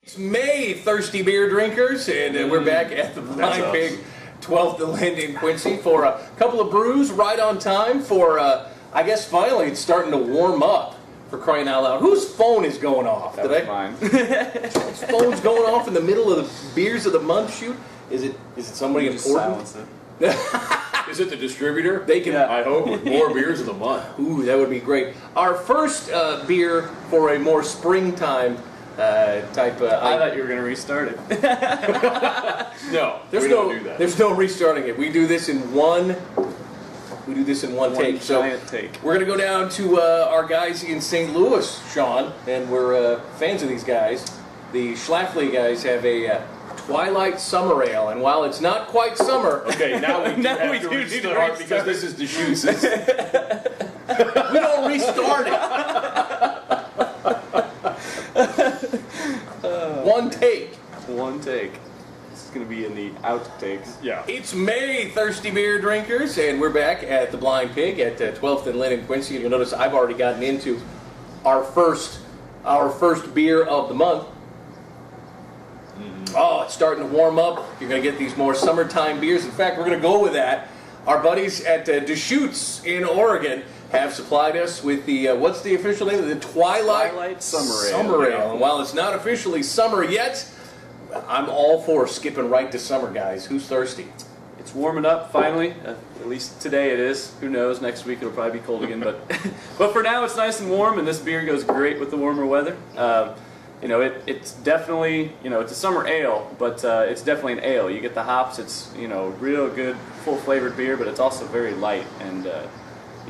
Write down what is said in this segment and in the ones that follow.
It's May, thirsty beer drinkers, and we're back at the Blind Pig 12th and Lind in Quincy for a couple of brews right on time for, I guess finally it's starting to warm up, for crying out loud. Whose phone is going off today? Mine. Whose phone's going off in the middle of the beers of the month shoot? Is it somebody important? Silence it. Is it the distributor? They can, I hope, with more beers of the month. Ooh, that would be great. Our first beer for a more springtime type. I thought you were going to restart it. No, There's we no, don't do that. there's no restarting it. We do this in one. We do this in one take. Giant take. We're gonna go down to our guys in St. Louis, Sean, and we're fans of these guys. The Schlafly guys have a Twilight Summer Ale, and while it's not quite summer, Okay, now we do Now have we to do need to restart restart. because this is Deschutes'. we don't restart it. One take. One take. This is going to be in the outtakes. Yeah. It's May, thirsty beer drinkers, and we're back at the Blind Pig at 12th and Lind in Quincy. You'll notice I've already gotten into our first beer of the month. Oh, it's starting to warm up. You're going to get these more summertime beers. In fact, we're going to go with that. Our buddies at Deschutes in Oregon have supplied us with the, what's the official name? The Twilight Summer Ale. And while it's not officially summer yet, I'm all for skipping right to summer, guys. Who's thirsty? It's warming up finally. At least today it is. Who knows? Next week it'll probably be cold again. But but for now it's nice and warm, and this beer goes great with the warmer weather. You know, it's definitely, you know, it's a summer ale, but it's definitely an ale. You get the hops. It's, you know, real good, full flavored beer, but it's also very light and.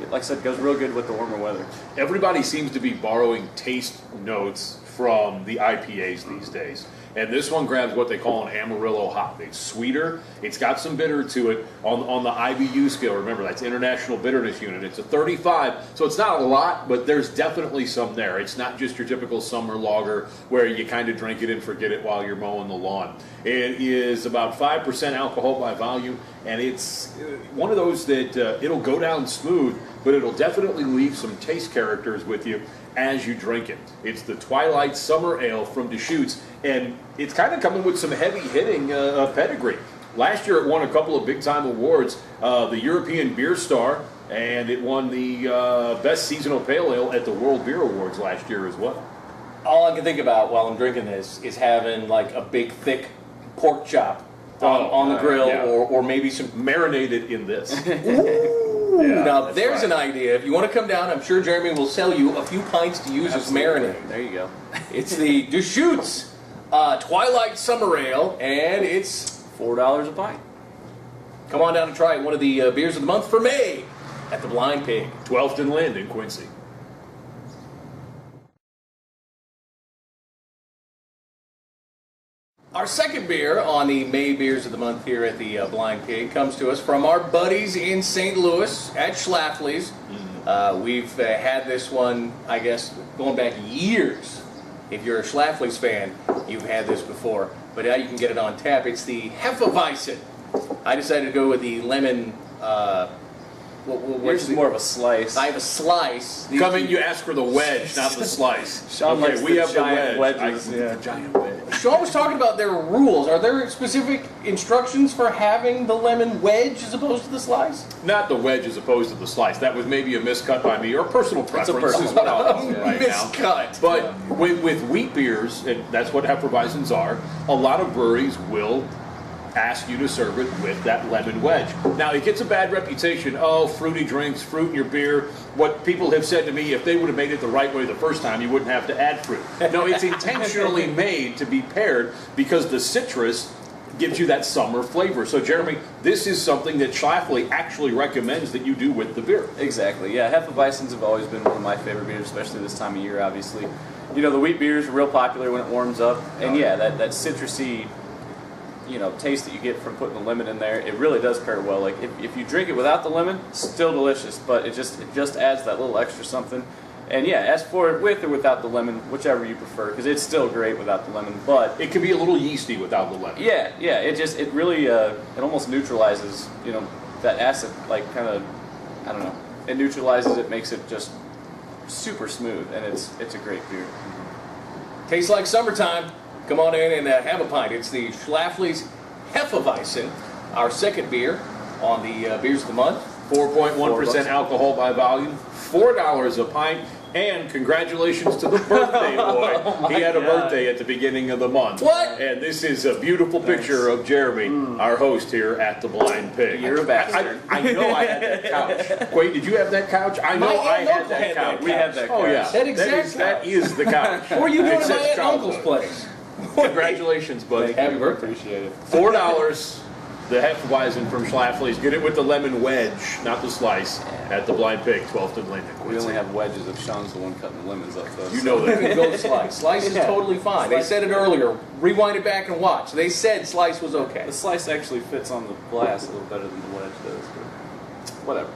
Like I said, it goes real good with the warmer weather. Everybody seems to be borrowing taste notes from the IPAs these days. And this one grabs what they call an Amarillo hop. It's sweeter. It's got some bitter to it on the IBU scale. Remember, that's International Bitterness Unit. It's a 35, so it's not a lot, but there's definitely some there. It's not just your typical summer lager where you kind of drink it and forget it while you're mowing the lawn. It is about 5% alcohol by volume, and it's one of those that it'll go down smooth, but it'll definitely leave some taste characters with you as you drink it. It's the Twilight Summer Ale from Deschutes, and it's kind of coming with some heavy-hitting pedigree. Last year it won a couple of big-time awards, the European Beer Star, and it won the Best Seasonal Pale Ale at the World Beer Awards last year as well. All I can think about while I'm drinking this is having like a big, thick pork chop on the grill, yeah. or maybe some. Marinated in this. Ooh, Yeah, now that's there's right. an idea. If you want to come down, I'm sure Jeremy will sell you a few pints to use as marinade. There you go. It's the Deschutes Twilight Summer Ale, and it's $4 a pint. come on down and try it. One of the beers of the month for May at the Blind Pig. 12th and Lind in Quincy. Our second beer on the May Beers of the Month here at the Blind Pig comes to us from our buddies in St. Louis at Schlafly's. We've had this one, I guess, going back years. If you're a Schlafly's fan, you've had this before. But now you can get it on tap. It's the Hefeweizen. I decided to go with the lemon. Yours is more of a slice. I have a slice. Come in, you ask for the wedge, not the slice. Sean likes we the have giant the wedge. wedges, The giant wedge. Sean was talking about their rules. Are there specific instructions for having the lemon wedge as opposed to the slice? Not the wedge as opposed to the slice. That was maybe a miscut by me, or personal preference personal is what I'll call it right now. Miscut. But with wheat beers, and that's what Hefeweizens are, a lot of breweries will ask you to serve it with that lemon wedge. Now, it gets a bad reputation. Oh, fruity drinks, fruit in your beer. What people have said to me, if they would have made it the right way the first time, you wouldn't have to add fruit. No, it's intentionally made to be paired because the citrus gives you that summer flavor. So, Jeremy, this is something that Schlafly actually recommends that you do with the beer. Exactly, yeah. Hefeweizens have always been one of my favorite beers, especially this time of year, obviously. You know, the wheat beers are real popular when it warms up. And yeah, that citrusy, you know, taste that you get from putting the lemon in there, it really does pair well. Like if you drink it without the lemon, still delicious, but it just adds that little extra something. And yeah, as for it with or without the lemon, whichever you prefer, because it's still great without the lemon. But It can be a little yeasty without the lemon. yeah, it really it almost neutralizes, you know, that acid, like kind of, I don't know, it neutralizes it, makes it just super smooth, and it's a great beer. Tastes like summertime. Come on in and have a pint. It's the Schlafly's Hefeweizen, our second beer on the Beers of the Month. 4.1% alcohol by volume, $4 a pint, and congratulations to the birthday boy. He had a birthday at the beginning of the month. What? And this is a beautiful picture of Jeremy, our host here at the Blind Pig. You're a bastard. I know I had that couch. Wait, did you have that couch? I know My I aunt had and that uncle had couch. that We had that Oh couch. yeah, That exact that is the couch. Or you go It to my says aunt and uncle's childhood. place. Congratulations, buddy. Happy birthday. Appreciate it. $4. The Hefeweizen from Schlafly's. Get it with the lemon wedge, not the slice, at the Blind Pig, 12th and Linden. We only have wedges if Sean's the one cutting the lemons up, though. You know You that. can go slice. Slice is Yeah. totally fine. They said it earlier. Rewind it back and watch. They said slice was okay. The slice actually fits on the glass a little better than the wedge does, but whatever.